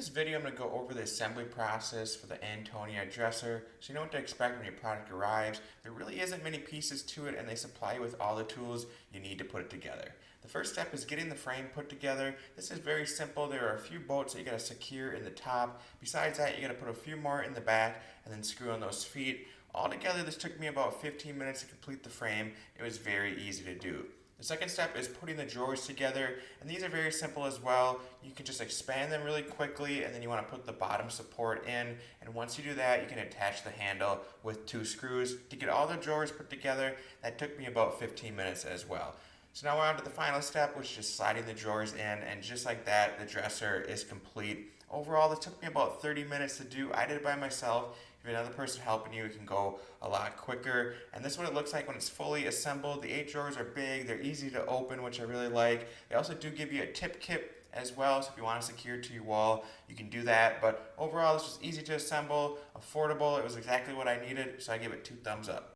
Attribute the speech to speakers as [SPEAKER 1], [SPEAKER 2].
[SPEAKER 1] this video, I'm going to go over the assembly process for the Antonia dresser so you know what to expect when your product arrives. There really isn't many pieces to it, and they supply you with all the tools you need to put it together. The first step is getting the frame put together. This is very simple. There are a few bolts that you got to secure in the top. Besides that, you got to put a few more in the back and then screw on those feet. Altogether, this took me about 15 minutes to complete the frame. It was very easy to do. The second step is putting the drawers together, and these are very simple as well. You can just expand them really quickly, and then you want to put the bottom support in, and once you do that, you can attach the handle with 2 screws to get all the drawers put together. That took me about 15 minutes as well. So now we're on to the final step, which is just sliding the drawers in, and just like that, the dresser is complete. Overall, this took me about 30 minutes to do. I did it by myself. If you have another person helping you, it can go a lot quicker. And this is what it looks like when it's fully assembled. The 8 drawers are big, they're easy to open, which I really like. They also do give you a tip kit as well, so if you want to secure it to your wall, you can do that. But overall, this was easy to assemble, affordable. It was exactly what I needed, so I give it 2 thumbs up.